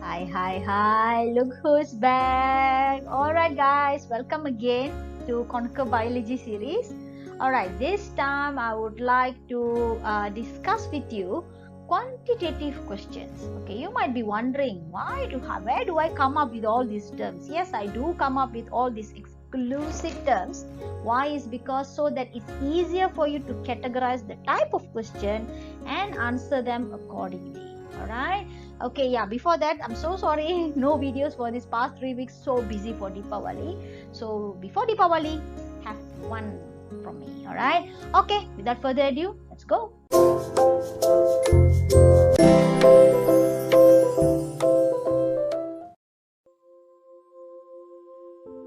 Hi. Look who's back. Alright, guys, welcome again to Conquer Biology series. Alright, this time I would like to discuss with you quantitative questions. Okay, you might be wondering where do I come up with all these terms? Yes, I do come up with all these exclusive terms. Why is because so that it's easier for you to categorize the type of question and answer them accordingly. Alright. Okay, yeah, before that, I'm so sorry, no videos for this past 3 weeks, so busy for Deepavali. So before Deepavali, have one from me. Alright. Okay, without further ado, let's go.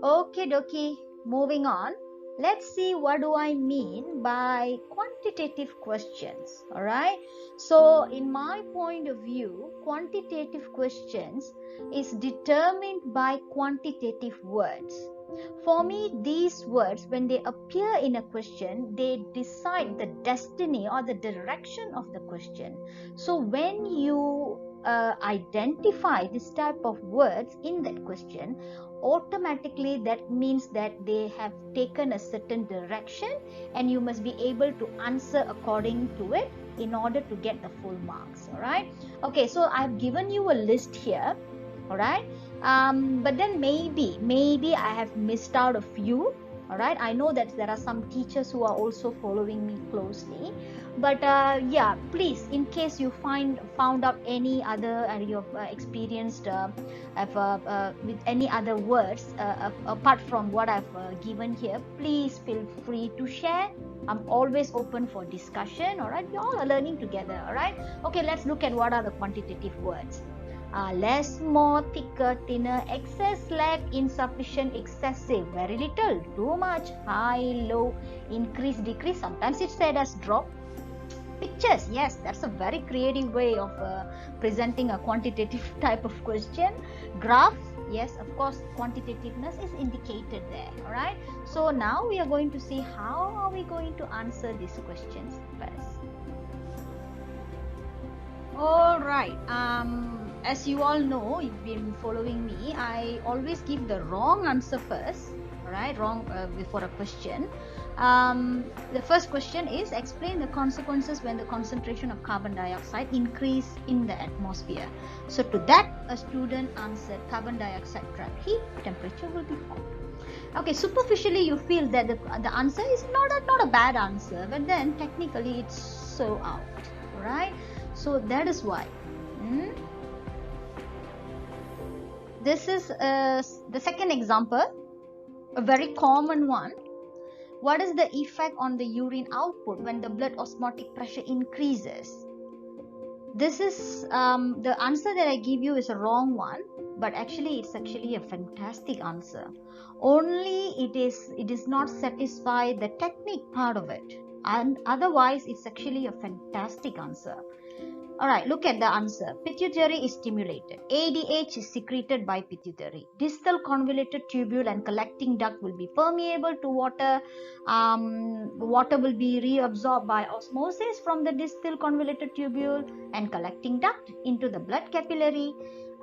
Okay, dokie, moving on. Let's see what do I mean by quantitative questions. Alright. So in my point of view, quantitative questions is determined by quantitative words. For me, these words, when they appear in a question, they decide the destiny or the direction of the question. So when you identify this type of words in that question, automatically that means that they have taken a certain direction and you must be able to answer according to it in order to get the full marks. All right. Okay, so I've given you a list here. All right. But then maybe I have missed out a few. All right. I know that there are some teachers who are also following me closely, but yeah, please, in case you found out any other you have experienced with any other words apart from what I've given here, please feel free to share. I'm always open for discussion. All right, we all are learning together. All right. Okay, let's look at what are the quantitative words. Less, more, thicker, thinner, excess, lack, insufficient, excessive, very little, too much, high, low, increase, decrease. Sometimes it's said as drop. Pictures, yes, that's a very creative way of presenting a quantitative type of question. Graphs, yes, of course, quantitativeness is indicated there. All right. So now we are going to see how are we going to answer these questions first. All right. As you all know, you've been following me, I always give the wrong answer first. All right, wrong before a question. The first question is explain the consequences when the concentration of carbon dioxide increase in the atmosphere. So to that, a student answered carbon dioxide trap heat, temperature will be hot. Okay, superficially you feel that the answer is not a bad answer, but then technically it's so out. All right. So that is why. This is the second example, a very common one. What is the effect on the urine output when the blood osmotic pressure increases? This is the answer that I give you is a wrong one, but actually it's actually a fantastic answer. Only it is not satisfy the technique part of it, and otherwise it's actually a fantastic answer. All right, look at the answer. Pituitary is stimulated. ADH is secreted by pituitary. Distal convoluted tubule and collecting duct will be permeable to water. Water will be reabsorbed by osmosis from the distal convoluted tubule and collecting duct into the blood capillary,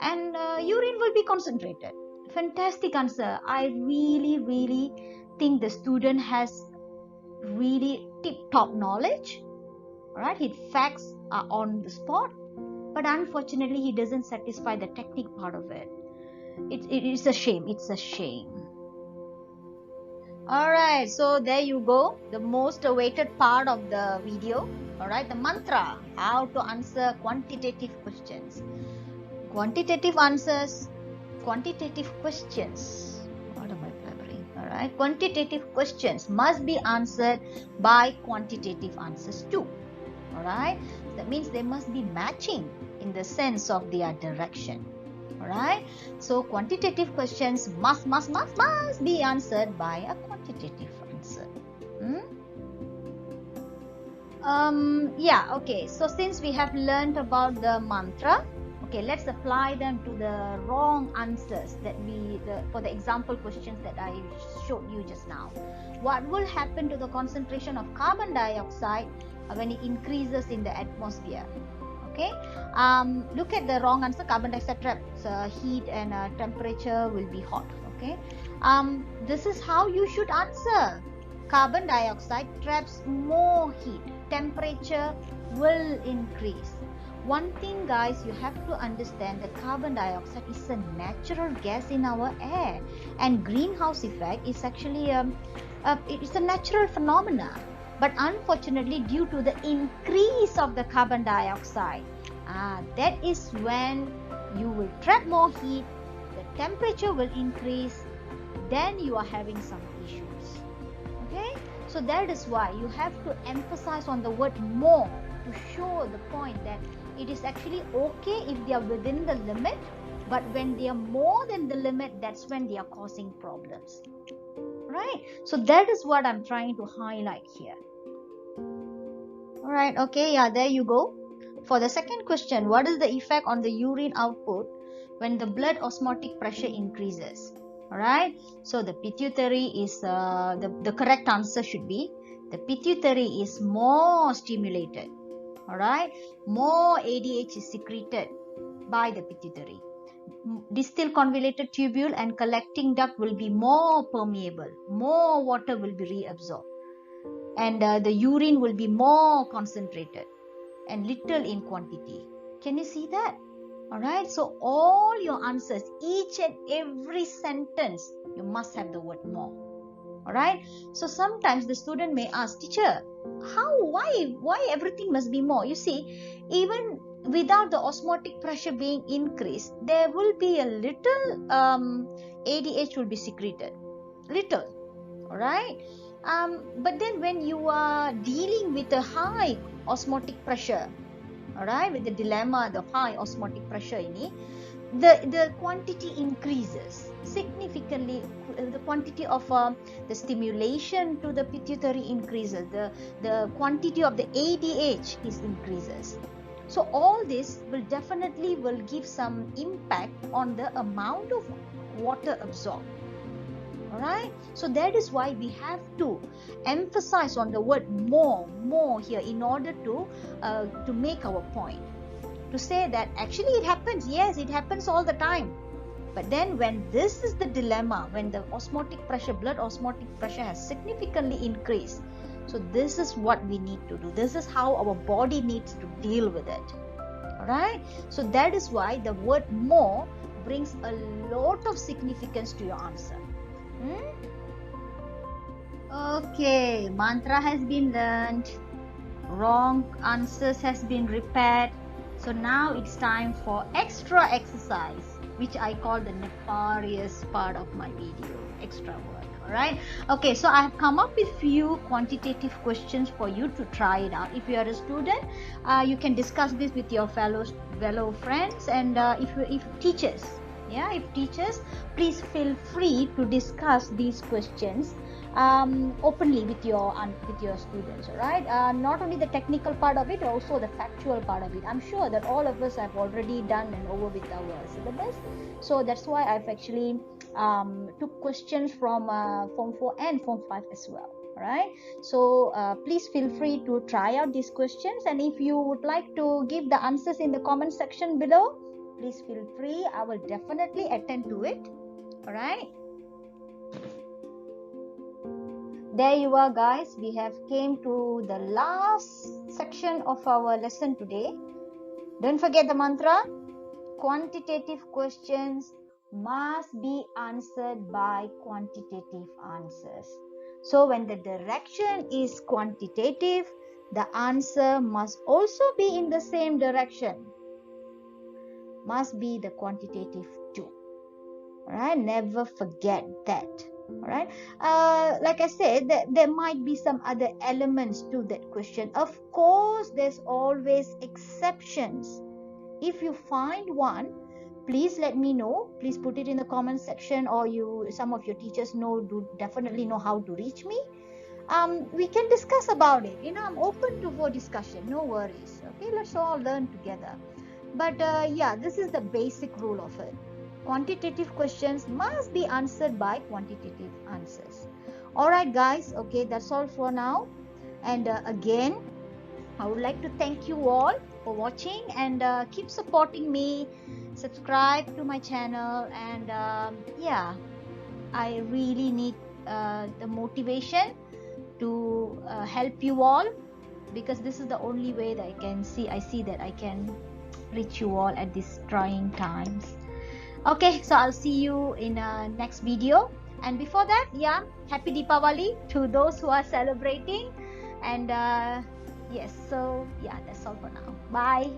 and urine will be concentrated. Fantastic answer. I really think the student has really tip-top knowledge. All right, his facts are on the spot, but unfortunately he doesn't satisfy the technique part of it. It is a shame. It's a shame. All right, so there you go, the most awaited part of the video. All right, the mantra, how to answer quantitative questions. Quantitative answers, quantitative questions. What am I blabbering? All right, quantitative questions must be answered by quantitative answers too. All right, that means they must be matching in the sense of their direction. All right, so quantitative questions must be answered by a quantitative answer. Yeah, okay, so since we have learned about the mantra, okay, let's apply them to the wrong answers that for the example questions that I showed you just now. What will happen to the concentration of carbon dioxide when it increases in the atmosphere? Okay, look at the wrong answer. Carbon dioxide traps heat and temperature will be hot. Okay, this is how you should answer. Carbon dioxide traps more heat, temperature will increase. One thing, guys, you have to understand that carbon dioxide is a natural gas in our air, and greenhouse effect is actually it's a natural phenomena. But unfortunately, due to the increase of the carbon dioxide, that is when you will trap more heat, the temperature will increase, then you are having some issues. Okay, so that is why you have to emphasize on the word more to show the point that it is actually okay if they are within the limit, but when they are more than the limit, that's when they are causing problems. Right, so that is what I'm trying to highlight here. All right, okay, yeah, there you go. For the second question, what is the effect on the urine output when the blood osmotic pressure increases? All right, so the pituitary is the correct answer should be the pituitary is more stimulated. All right, more ADH is secreted by the pituitary. Distal convoluted tubule and collecting duct will be more permeable, more water will be reabsorbed, and the urine will be more concentrated and little in quantity. Can you see that? All right, so all your answers, each and every sentence, you must have the word more. All right, so sometimes the student may ask, teacher, why everything must be more? You see, even without the osmotic pressure being increased, there will be a little ADH will be secreted, little. All right, but then when you are dealing with a high osmotic pressure, all right, with the dilemma, the high osmotic pressure ini, the quantity increases significantly. The quantity of the stimulation to the pituitary increases, the quantity of the ADH is increases. So all this will definitely will give some impact on the amount of water absorbed. All right, so that is why we have to emphasize on the word more here in order to make our point, to say that actually it happens. Yes, it happens all the time. But then when this is the dilemma, when the osmotic pressure, blood osmotic pressure has significantly increased, so this is what we need to do. This is how our body needs to deal with it. All right, so that is why the word more brings a lot of significance to your answer. Okay, mantra has been learned, wrong answers has been repaired. So now it's time for extra exercise, which I call the nefarious part of my video, extra work. All right, okay, so I have come up with few quantitative questions for you to try it out. If you are a student, you can discuss this with your fellow friends, and if teachers, if teachers, please feel free to discuss these questions openly with your students. All right, not only the technical part of it, also the factual part of it. I'm sure that all of us have already done and over with our syllabus, so that's why I've actually took questions from Form 4 and Form 5 as well. All right, so please feel free to try out these questions, and if you would like to give the answers in the comment section below, please feel free. I will definitely attend to it. All right, there you are, guys. We have came to the last section of our lesson today. Don't forget the mantra. Quantitative questions must be answered by quantitative answers. So when the direction is quantitative, the answer must also be in the same direction. Must be the quantitative too. All right, never forget that. All right, like I said, there might be some other elements to that question. Of course, there's always exceptions. If you find one, please let me know. Please put it in the comment section, or some of your teachers definitely know how to reach me. We can discuss about it. I'm open for discussion. No worries. Okay, let's all learn together. But this is the basic rule of it. Quantitative questions must be answered by quantitative answers. All right, guys. Okay, that's all for now. And again, I would like to thank you all for watching, and keep supporting me. Subscribe to my channel, and yeah, I really need the motivation to help you all, because this is the only way that I see that I can reach you all at these trying times. Okay, so I'll see you in a next video. And before that, yeah, happy Deepavali to those who are celebrating. And yes, so yeah, that's all for now. Bye.